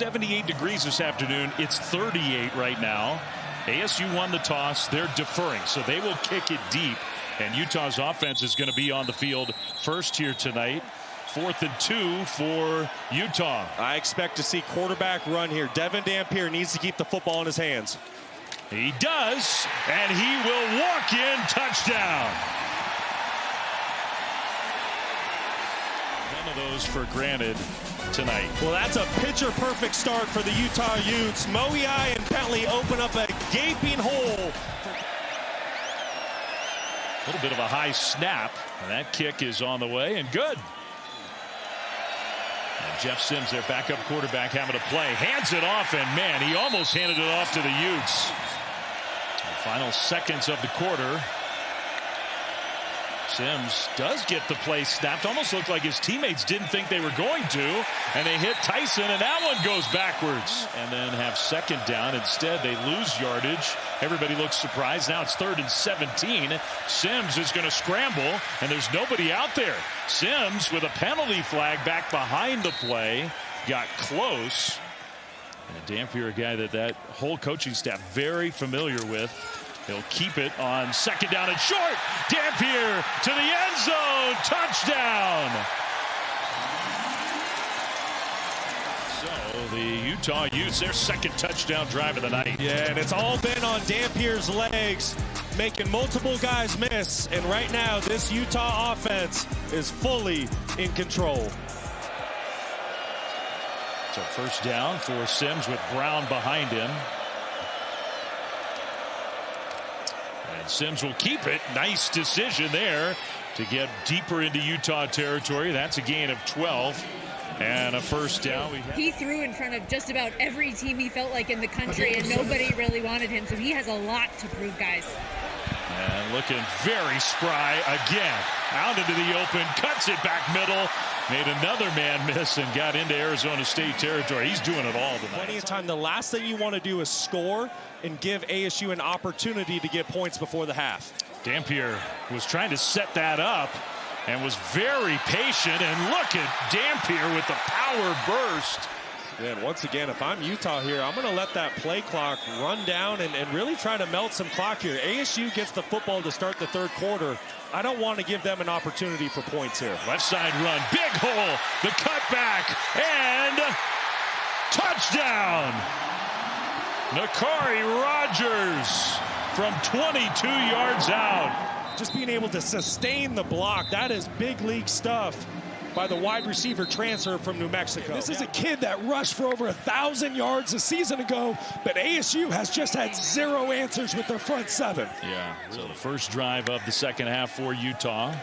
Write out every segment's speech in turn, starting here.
78 degrees this afternoon. It's 38 right now. ASU won the toss. They're deferring, so they will kick it deep. And Utah's offense is going to be on the field first here tonight. 4th and 2 for Utah. I expect to see quarterback run here. Devin Dampier needs to keep the football in his hands. He does, and he will walk in. Touchdown. None of those for granted tonight. Well, that's a picture-perfect start for the Utah Utes. Moei and Bentley open up a gaping hole. A little bit of a high snap, and that kick is on the way, and good. And Jeff Sims, their backup quarterback, having to play. Hands it off, and man, he almost handed it off to the Utes. The final seconds of the quarter. Sims does get the play snapped. Almost looked like his teammates didn't think they were going to. And they hit Tyson, and that one goes backwards. And then have second down. Instead, they lose yardage. Everybody looks surprised. Now it's 3rd and 17. Sims is going to scramble, and there's nobody out there. Sims with a penalty flag back behind the play. Got close. And Dampier, a guy that whole coaching staff very familiar with. He'll keep it on 2nd down and short. Dampier to the end zone. Touchdown. So the Utah Utes, their 2nd touchdown drive of the night. Yeah, and it's all been on Dampier's legs, making multiple guys miss. And right now, this Utah offense is fully in control. So 1st down for Sims with Brown behind him. And Sims will keep it. Nice decision there to get deeper into Utah territory. That's a gain of 12 and a 1st down. He threw in front of just about every team he felt like in the country, and nobody really wanted him. So he has a lot to prove, guys. And looking very spry again. Out into the open, cuts it back middle. Made another man miss and got into Arizona State territory. He's doing it all tonight. Plenty of time. The last thing you want to do is score and give ASU an opportunity to get points before the half. Dampier was trying to set that up and was very patient. And look at Dampier with the power burst. And once again, if I'm Utah here, I'm going to let that play clock run down and really try to melt some clock here. ASU gets the football to start the 3rd quarter. I don't want to give them an opportunity for points here. Left side run, big hole, the cutback, and touchdown. Nakari Rogers from 22 yards out. Just being able to sustain the block, that is big league stuff by the wide receiver transfer from New Mexico. This is a kid that rushed for over 1,000 yards a season ago, but ASU has just had 0 answers with their front 7. Yeah, so the first drive of the 2nd half for Utah.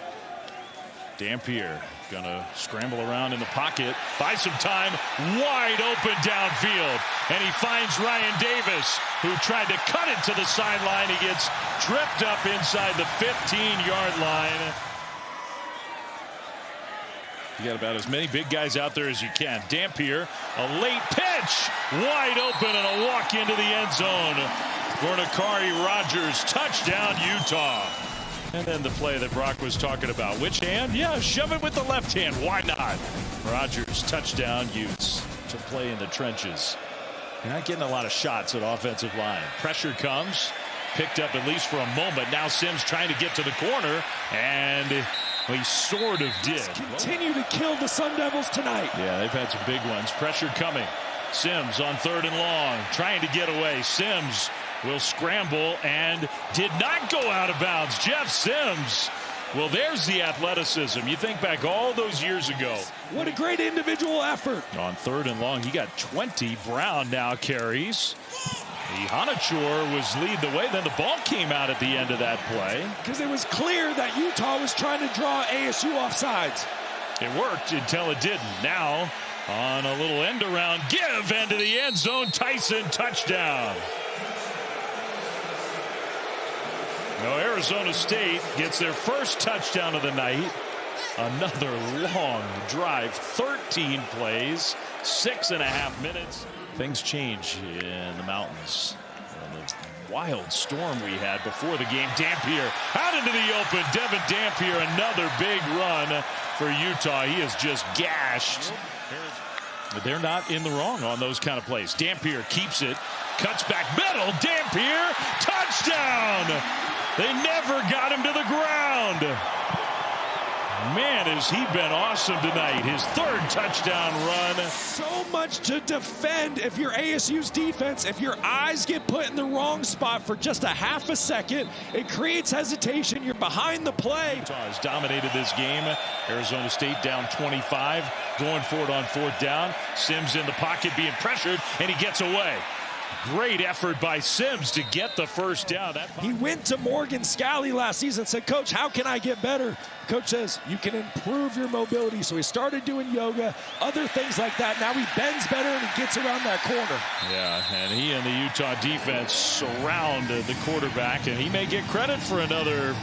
Dampier gonna scramble around in the pocket, buy some time, wide open downfield, and he finds Ryan Davis, who tried to cut it to the sideline. He gets tripped up inside the 15-yard line. You got about as many big guys out there as you can. Dampier, a late pitch, wide open, and a walk into the end zone for Nakari Rogers. Touchdown, Utah. And then the play that Brock was talking about. Which hand? Yeah, shove it with the left hand. Why not? Rogers, touchdown, Utes. To play in the trenches. You're not getting a lot of shots at offensive line. Pressure comes. Picked up at least for a moment. Now Sims trying to get to the corner. And he sort of did. Continue to kill the Sun Devils tonight. Yeah, they've had some big ones. Pressure coming. Sims on 3rd and long. Trying to get away. Sims will scramble and did not go out of bounds. Jeff Sims. Well, there's the athleticism. You think back all those years ago. What a great individual effort. On 3rd and long, he got 20. Brown now carries. Hanachor was lead the way. Then the ball came out at the end of that play. Because it was clear that Utah was trying to draw ASU off sides. It worked until it didn't. Now on a little end around give into the end zone. Tyson, touchdown. Now Arizona State gets their first touchdown of the night. Another long drive, 13 plays, 6.5 minutes. Things change in the mountains. And the wild storm we had before the game. Dampier out into the open. Devin Dampier, another big run for Utah. He is just gashed. They're not in the wrong on those kind of plays. Dampier keeps it, cuts back middle. Dampier, touchdown! They never got him to the ground. Man, has he been awesome tonight. His third touchdown run. So much to defend if you're ASU's defense. If your eyes get put in the wrong spot for just a half a second, it creates hesitation. You're behind the play. Utah has dominated this game. Arizona State down 25, going for it on fourth down. Sims in the pocket being pressured, and he gets away. Great effort by Sims to get the first down. He went to Morgan Scalley last season and said, "Coach, how can I get better?" Coach says, "You can improve your mobility." So he started doing yoga, other things like that. Now he bends better and he gets around that corner. Yeah, and he and the Utah defense surround the quarterback, and he may get credit for another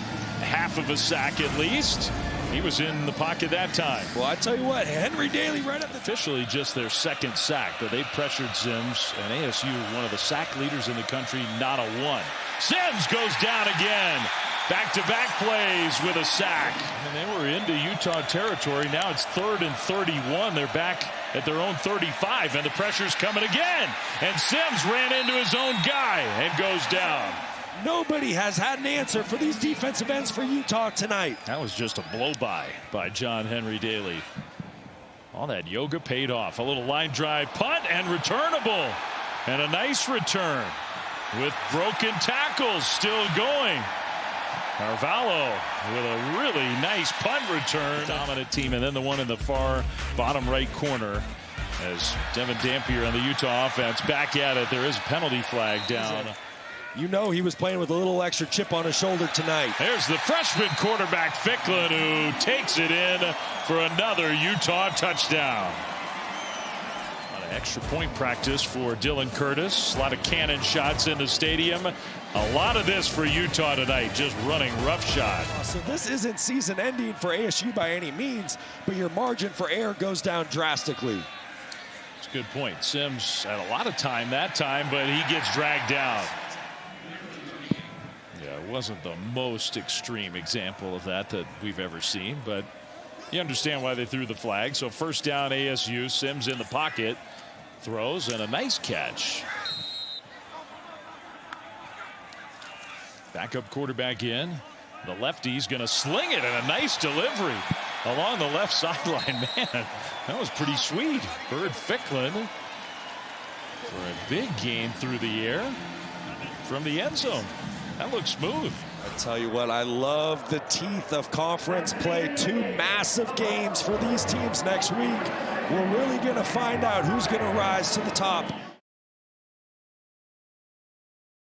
half of a sack at least. He was in the pocket that time. Well, I tell you what, Henry Daly right at the officially just their second sack, but they pressured Sims, and ASU, one of the sack leaders in the country, not a one. Sims goes down again. Back-to-back plays with a sack. And they were into Utah territory. Now it's 3rd and 31. They're back at their own 35, and the pressure's coming again. And Sims ran into his own guy and goes down. Nobody has had an answer for these defensive ends for Utah tonight. That was just a blow-by by John Henry Daly. All that yoga paid off. A little line drive punt and returnable. And a nice return with broken tackles still going. Carvalho with a really nice punt return. Dominant team, and then the one in the far bottom right corner as Devin Dampier on the Utah offense back at it. There is a penalty flag down. You know he was playing with a little extra chip on his shoulder tonight. There's the freshman quarterback Ficklin, who takes it in for another Utah touchdown. A lot of extra point practice for Dylan Curtis. A lot of cannon shots in the stadium. A lot of this for Utah tonight, just running roughshod. So this isn't season ending for ASU by any means, but your margin for error goes down drastically. It's a good point. Sims had a lot of time that time, but he gets dragged down. Yeah, it wasn't the most extreme example of that we've ever seen, but you understand why they threw the flag. So first down ASU, Sims in the pocket, throws, and a nice catch. Backup quarterback in. The lefty's going to sling it, and a nice delivery along the left sideline. Man, that was pretty sweet. Bird Ficklin for a big gain through the air from the end zone. That looks smooth. I tell you what, I love the teeth of conference play. 2 massive games for these teams next week. We're really going to find out who's going to rise to the top.